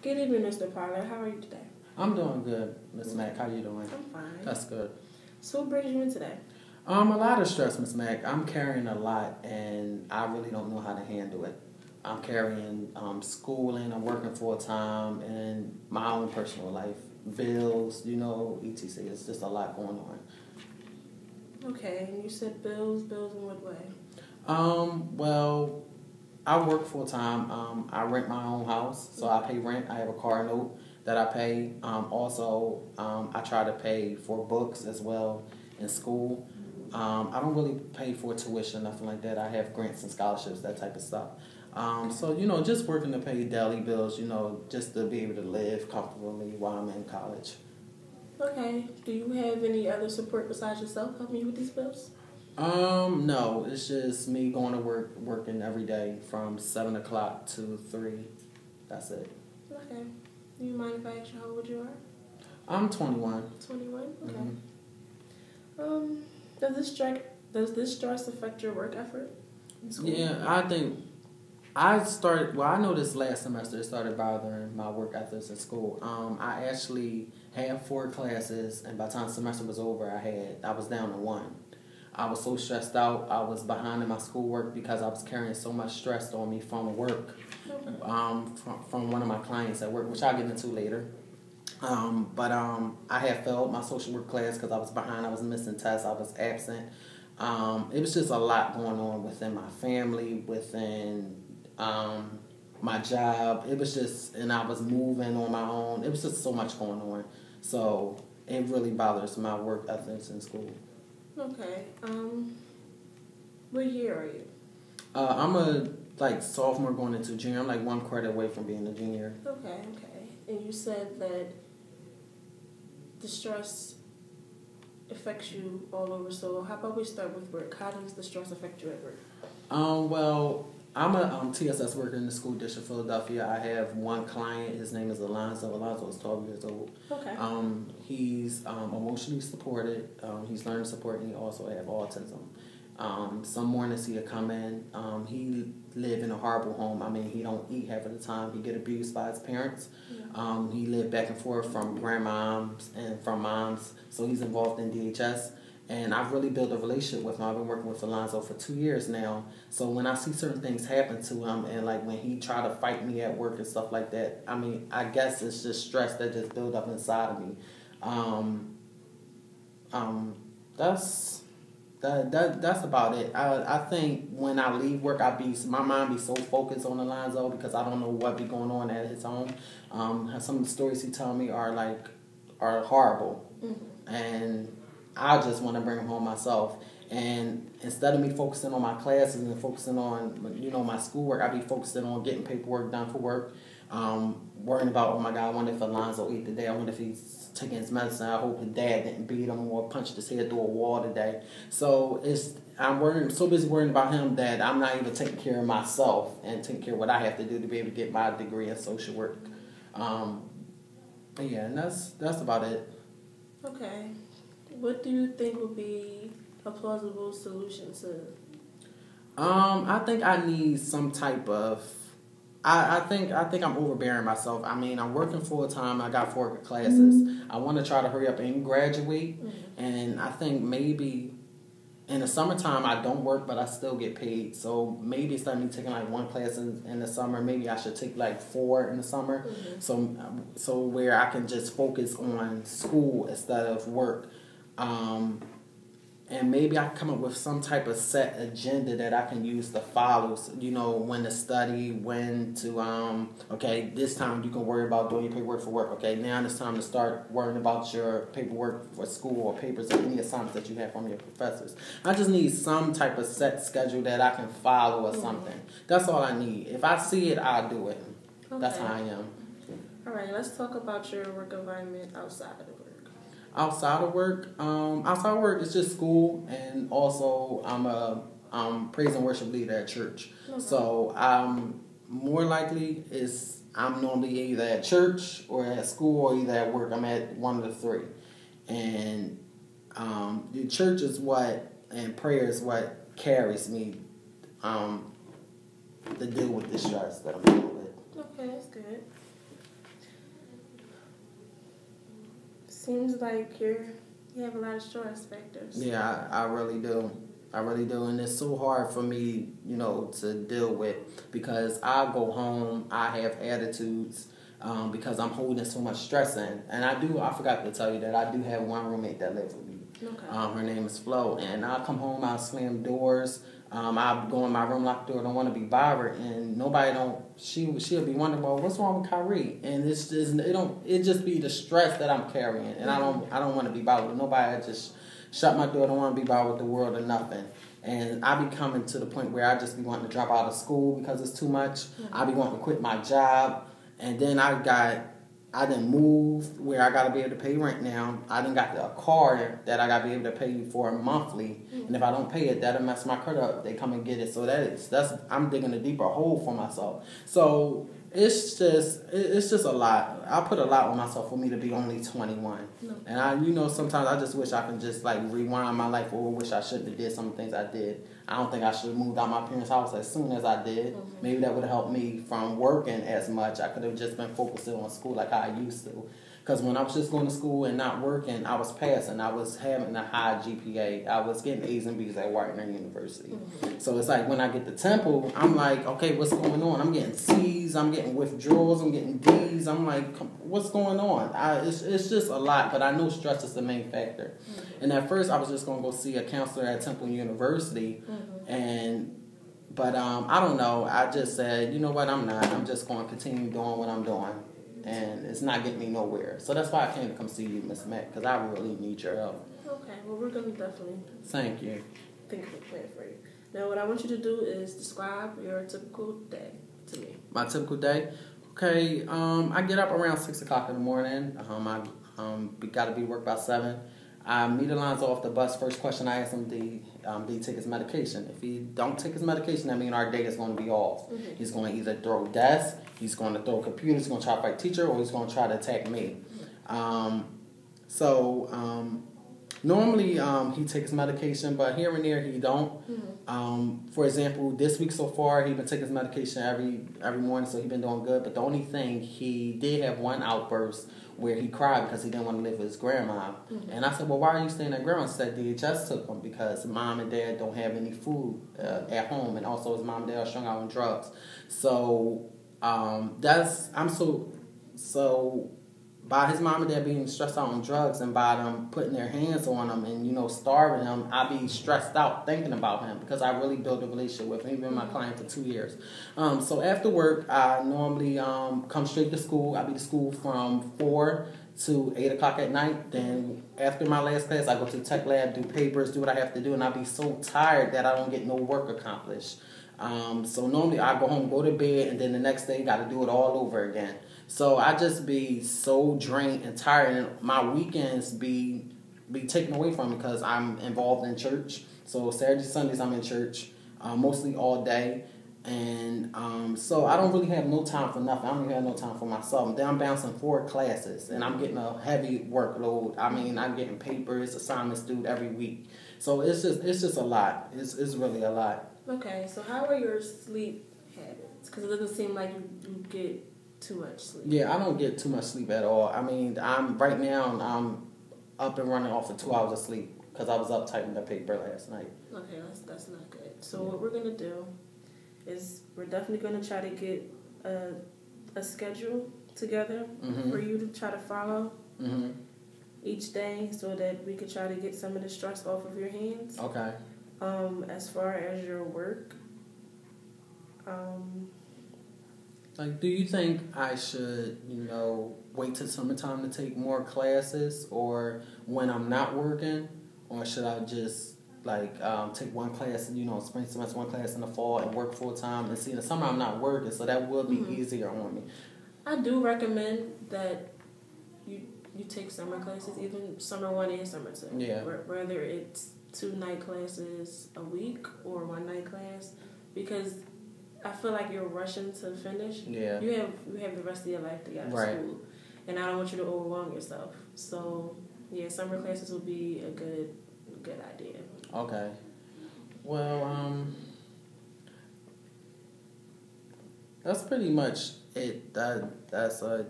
Good evening, Mr. Pollard. How are you today? I'm doing good, Miss Mac. How you doing? I'm fine. That's good. So what brings you in today? A lot of stress, Miss Mac. I'm carrying a lot, and I really don't know how to handle it. I'm carrying schooling. I'm working full time, and my own personal life, bills. etc. It's just a lot going on. Okay, and you said bills. Bills in what way? Well, I work full time. I rent my own house, so I pay rent. I have a car note that I pay. I try to pay for books as well in school. I don't really pay for tuition, nothing like that. I have grants and scholarships, that type of stuff. Just working to pay daily bills, just to be able to live comfortably while I'm in college. Okay. Do you have any other support besides yourself helping you with these bills? No, it's just me going to work, working every day from 7 o'clock to 3. That's it. Okay. Do you mind if I ask you how old you are? I'm 21. 21? Okay. Mm-hmm. Does this stress affect your work effort in school? Yeah, I think I noticed last semester it started bothering my work ethics in school. I actually had 4 classes, and by the time the semester was over, I was down to 1. I was so stressed out. I was behind in my schoolwork because I was carrying so much stress on me from work, from one of my clients at work, which I'll get into later. I had failed my social work class because I was behind. I was missing tests. I was absent. It was just a lot going on within my family, within my job. It was just, and I was moving on my own. It was just so much going on. So it really bothers my work ethics in school. Okay. What year are you? I'm a sophomore going into junior. I'm like 1 credit away from being a junior. Okay. And you said that the stress affects you all over. So how about we start with work? How does the stress affect you at work? Well, I'm a TSS worker in the school district of Philadelphia. I have one client. His name is Alonzo. Alonzo is 12 years old. Okay. He's emotionally supported. He's learning support, and he also has autism. Some mornings he'll come in. He live in a horrible home. I mean, he don't eat half of the time. He get abused by his parents. Yeah. He lived back and forth from grandmoms and from moms. So he's involved in DHS. And I've really built a relationship with him. I've been working with Alonzo for 2 years now. So when I see certain things happen to him, and like when he try to fight me at work and stuff like that, I mean, I guess it's just stress that just build up inside of me. That's about it. I think when I leave work, my mind be so focused on Alonzo because I don't know what be going on at his home. Some of the stories he tell me are horrible, and I just want to bring him home myself. And instead of me focusing on my classes and focusing on my schoolwork, I be focusing on getting paperwork done for work. Worrying about, oh my God, I wonder if Alonzo ate today. I wonder if he's taking his medicine. I hope his dad didn't beat him or punched his head through a wall today. So I'm so busy worrying about him that I'm not even taking care of myself and taking care of what I have to do to be able to get my degree in social work. And that's about it. Okay. What do you think would be a plausible solution to? I think I need some type of. I think I'm overbearing myself. I mean, I'm working full time. I got 4 classes. I want to try to hurry up and graduate. And I think maybe in the summertime I don't work, but I still get paid. So maybe instead of me taking 1 class in the summer, maybe I should take 4 in the summer. So where I can just focus on school instead of work. And maybe I come up with some type of set agenda that I can use to follow, when to study, when to, this time you can worry about doing your paperwork for work. Okay, now it's time to start worrying about your paperwork for school or papers or any assignments that you have from your professors. I just need some type of set schedule that I can follow or something. That's all I need. If I see it, I'll do it. Okay. That's how I am. All right, let's talk about your work environment outside of work. Outside of work, it's just school, and also I'm a praise and worship leader at church. Okay. So more likely I'm normally either at church or at school or either at work. I'm at one of the 3, and the church is and prayer is what carries me to deal with the stress that I'm dealing with. Okay, that's good. Seems like you have a lot of stress factors. Yeah, I really do. I really do. And it's so hard for me, to deal with because I go home, I have attitudes because I'm holding so much stress in. And I forgot to tell you that I do have one roommate that lives with me. Okay. Her name is Flo. And I'll come home, I'll slam doors. I'll go in my room, lock the door, don't want to be bothered. And she'll be wondering, well, what's wrong with Khiry? And it's just, it just be the stress that I'm carrying. And I don't want to be bothered with nobody. I just shut my door, don't want to be bothered with the world or nothing. And I be coming to the point where I just be wanting to drop out of school because it's too much. I be wanting to quit my job. And then I done moved where I got to be able to pay rent now. I done got a car that I got to be able to pay for monthly. And if I don't pay it, that'll mess my credit up. They come and get it. So I'm digging a deeper hole for myself. So it's just a lot. I put a lot on myself for me to be only 21. No. And sometimes I just wish I could just like rewind my life, or wish I shouldn't have did some things I did. I don't think I should have moved out my parents' house as soon as I did. Mm-hmm. Maybe that would have helped me from working as much. I could have just been focusing on school like I used to. Because when I was just going to school and not working, I was passing. I was having a high GPA. I was getting A's and B's at Wagner University. Mm-hmm. So it's like when I get to Temple, I'm like, okay, what's going on? I'm getting C's. I'm getting withdrawals. I'm getting D's. I'm like, what's going on? It's just a lot, but I know stress is the main factor. Mm-hmm. And at first, I was just going to go see a counselor at Temple University. Mm-hmm. But I don't know. I just said, you know what? I'm not. I'm just going to continue doing what I'm doing. And it's not getting me nowhere. So that's why I came to come see you, Miss Mac, because I really need your help. Okay, well, we're going to definitely thank you. Think of a plan for you. Now, what I want you to do is describe your typical day to me. My typical day? Okay, I get up around 6 o'clock in the morning. I got to be to work by 7. I meet Alonzo off the bus. First question I ask him, did he take his medication? If he don't take his medication, that means our day is going to be off. Mm-hmm. He's going to either throw desks, he's going to throw computers, he's going to try to fight teacher, or he's going to try to attack me. Normally he takes his medication, but here and there he don't. Mm-hmm. For example, this week so far, he's been taking his medication every morning, so he's been doing good. But the only thing, he did have one outburst where he cried because he didn't want to live with his grandma. Mm-hmm. And I said, well, why are you staying at grandma's? He said DHS took him because mom and dad don't have any food at home, and also his mom and dad are strung out on drugs. So by his mom and dad being stressed out on drugs and by them putting their hands on him and, starving him, I be stressed out thinking about him because I really built a relationship with him. He's been my client for 2 years. So after work, I normally come straight to school. I be to school from 4 to 8 o'clock at night. Then after my last class, I go to the tech lab, do papers, do what I have to do, and I be so tired that I don't get no work accomplished. So normally I go home, go to bed, and then the next day got to do it all over again. So I just be so drained and tired, and my weekends be taken away from me because I'm involved in church. So Saturdays, Sundays I'm in church, mostly all day, and so I don't really have no time for nothing. I don't even have no time for myself. And then I'm bouncing 4 classes, and I'm getting a heavy workload. I mean, I'm getting papers, assignments due every week. So it's just a lot. It's really a lot. Okay, so how are your sleep habits? Because it doesn't seem like you get too much sleep. Yeah, I don't get too much sleep at all. I mean, I'm up and running off of 2 hours of sleep because I was up typing the paper last night. Okay, that's not good. So what we're gonna do is we're definitely gonna try to get a schedule together for you to try to follow each day, so that we could try to get some of the stress off of your hands. Okay. As far as your work, do you think I should, wait till summertime to take more classes, or when I'm not working, or should I just take one class, spring semester, one class in the fall, and work full time? And see, in the summer I'm not working, so that will be easier on me. I do recommend that you take summer classes, even summer 1 and summer 2. Yeah. Whether it's 2 night classes a week or 1 night class, because I feel like you're rushing to finish. Yeah. You have the rest of your life to get out of school, and I don't want you to overwhelm yourself. So yeah, summer classes would be a good idea. Okay. Well, that's pretty much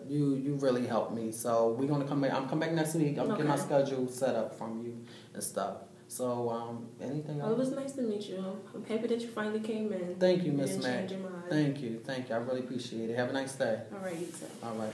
You really helped me. So we're gonna come back. I'm coming back next week. I'm getting my schedule set up from you and stuff. So anything else? Well, it was nice to meet you. I'm happy that you finally came in. Thank you, Miss Mac. Change your mind. Thank you. I really appreciate it. Have a nice day. All right, you too. All right.